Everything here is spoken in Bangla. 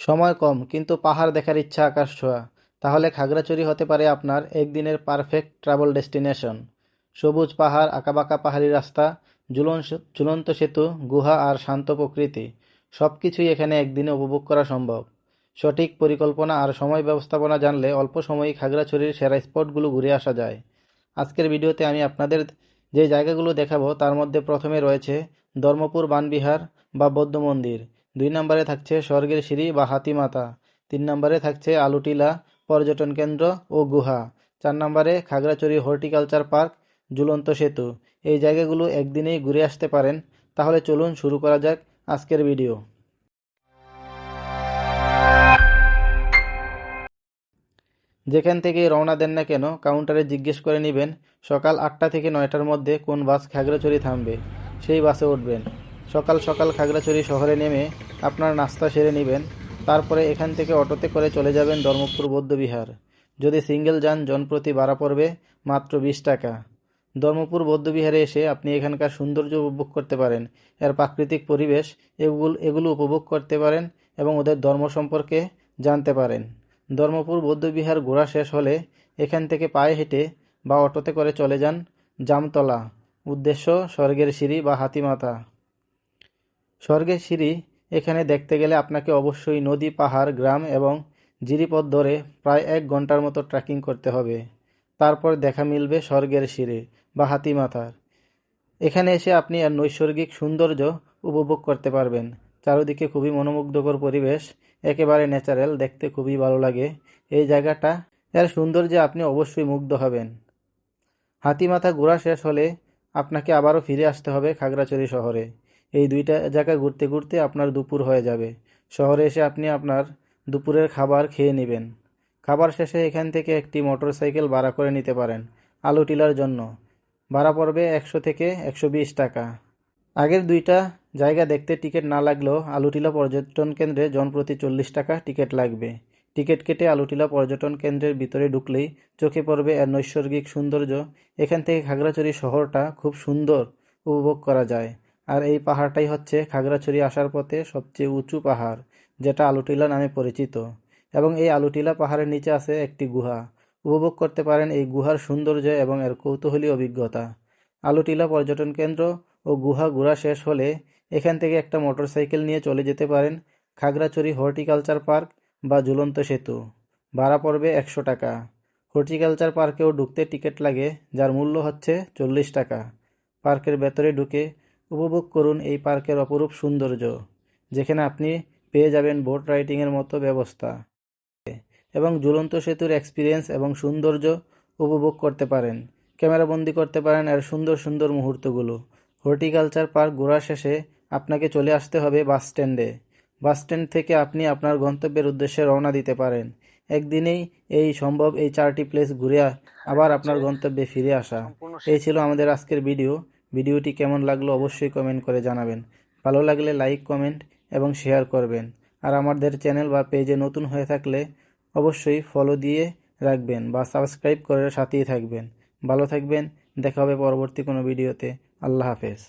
সময় কম কিন্তু পাহাড় দেখার ইচ্ছা আকাশ ছোঁয়া, তাহলে খাগড়াছড়ি হতে পারে আপনার একদিনের পারফেক্ট ট্রাভেল ডেস্টিনেশন। সবুজ পাহাড়, আঁকাবাঁকা পাহাড়ি রাস্তা, ঝুলন্ত সেতু, গুহা আর শান্ত প্রকৃতি, সব কিছুই এখানে একদিনে উপভোগ করা সম্ভব। সঠিক পরিকল্পনা আর সময় ব্যবস্থাপনা জানলে অল্প সময়েই খাগড়াছড়ির সেরা স্পটগুলো ঘুরে আসা যায়। আজকের ভিডিওতে আমি আপনাদের যে জায়গাগুলো দেখাবো তার মধ্যে প্রথমে রয়েছে ধর্মপুর বানবিহার বা বৌদ্ধ মন্দির, 2 নম্বরে থাকছে স্বর্গের সিঁড়ি বা হাতিমাতা, 3 নম্বরে থাকছে আলুটিলা পর্যটন কেন্দ্র ও গুহা, 4 নম্বরে খাগড়াছড়ি হর্টিকালচার পার্ক, ঝুলন্ত সেতু। এই জায়গাগুলো একদিনেই ঘুরে আসতে পারেন। তাহলে চলুন শুরু করা যাক আজকের ভিডিও। যেখান থেকেই রওনা দেন না কেন কাউন্টারে জিজ্ঞেস করে নেবেন সকাল 8টা থেকে 9টার মধ্যে কোন বাস খাগড়াছড়ি থামবে, সেই বাসে উঠবেন। সকাল সকাল খাগড়াছড়ি শহরে নেমে আপনার নাস্তা সেরে নেবেন। তারপরে এখান থেকে অটোতে করে চলে যাবেন ধর্মপুর বৌদ্ধবিহার। যদি সিঙ্গেল যান জনপ্রতি ভাড়া পড়বে মাত্র 20 টাকা। ধর্মপুর বৌদ্ধবিহারে এসে আপনি এখানকার সৌন্দর্য উপভোগ করতে পারেন, এর প্রাকৃতিক পরিবেশ এগুলো উপভোগ করতে পারেন এবং ওদের ধর্ম সম্পর্কে জানতে পারেন। ধর্মপুর বৌদ্ধবিহার ঘোরা শেষ হলে এখান থেকে পায়ে হেঁটে বা অটোতে করে চলে যান জামতলা। উদ্দেশ্য স্বর্গের সিঁড়ি বা হাতিমাথা। স্বর্গের সিঁড়ি এখানে দেখতে গেলে আপনাকে অবশ্যই নদী, পাহাড়, গ্রাম এবং জিরিপথ ধরে প্রায় 1 ঘন্টার মতো ট্রেকিং করতে হবে। তারপর দেখা মিলবে স্বর্গের সিঁড়ি বা হাতিমাথার। এখানে এসে আপনি এর নৈসর্গিক সৌন্দর্য উপভোগ করতে পারবেন। চারিদিকে খুবই মনোমুগ্ধকর পরিবেশ, একেবারে ন্যাচারাল, দেখতে খুবই ভালো লাগে এই জায়গাটা। এর সৌন্দর্যে আপনি অবশ্যই মুগ্ধ হবেন। হাতিমাথা ঘোরা শেষ হলে আপনাকে আবারও ফিরে আসতে হবে খাগড়াছড়ি শহরে। এই দুইটা জায়গা ঘুরতে ঘুরতে আপনার দুপুর হয়ে যাবে। শহরে এসে আপনি আপনার দুপুরের খাবার খেয়ে নেবেন। খাবার শেষে এখান থেকে একটি মোটরসাইকেল ভাড়া করে নিতে পারেন আলু টিলার জন্য। ভাড়া পড়বে 100 থেকে 120 টাকা। আগের দুইটা জায়গা দেখতে টিকিট না লাগলেও আলুটিলা পর্যটন কেন্দ্রে জনপ্রতি 40 টাকা টিকিট লাগবে। টিকিট কেটে আলুটিলা পর্যটন কেন্দ্রের ভিতরে ঢুকলেই চোখে পড়বে এর নৈসর্গিক সৌন্দর্য। এখান থেকে খাগড়াছড়ি শহরটা খুব সুন্দর উপভোগ করা যায়। আর এই পাহাড়টাই হচ্ছে খাগড়াছড়ি আসার পথে সবচেয়ে উঁচু পাহাড়, যেটা আলুটিলা নামে পরিচিত। এবং এই আলুটিলা পাহাড়ের নিচে আছে একটি গুহা। উপভোগ করতে পারেন এই গুহার সৌন্দর্য এবং এর কৌতূহলী অভিজ্ঞতা। আলুটিলা পর্যটন কেন্দ্র ও গুহা ঘোরা শেষ হলে এখান থেকে একটা মোটরসাইকেল নিয়ে চলে যেতে পারেন খাগড়াছড়ি হর্টিকালচার পার্ক বা ঝুলন্ত সেতু। ভাড়া পড়বে 100 টাকা। হর্টিকালচার পার্কেও ঢুকতে টিকিট লাগে, যার মূল্য হচ্ছে 40 টাকা। পার্কের ভেতরে ঢুকে উপভোগ করুন এই পার্কের অপরূপ সৌন্দর্য, যেখানে আপনি পেয়ে যাবেন বোট রাইডিংয়ের মতো ব্যবস্থা এবং ঝুলন্ত সেতুর এক্সপিরিয়েন্স এবং সৌন্দর্য উপভোগ করতে পারেন। ক্যামেরাবন্দি করতে পারেন এর সুন্দর সুন্দর মুহূর্তগুলো। হর্টিকালচার পার্ক ঘোরা শেষে আপনাকে চলে আসতে হবে বাস স্ট্যান্ডে। বাস স্ট্যান্ড থেকে আপনি আপনার গন্তব্যের উদ্দেশ্যে রওনা দিতে পারেন। একদিনেই এই সম্ভব এই 4টি প্লেস ঘুরে আবার আপনার গন্তব্যে ফিরে আসা। এই ছিল আমাদের আজকের ভিডিও। ভিডিওটি কেমন লাগলো অবশ্যই কমেন্ট করে জানাবেন। ভালো লাগলে লাইক, কমেন্ট এবং শেয়ার করবেন। আর আমাদের চ্যানেল বা পেজে নতুন হয়ে থাকলে অবশ্যই ফলো দিয়ে রাখবেন বা সাবস্ক্রাইব করে সাথেই থাকবেন। ভালো থাকবেন, দেখা হবে পরবর্তী কোনো ভিডিওতে। আল্লাহ হাফেজ।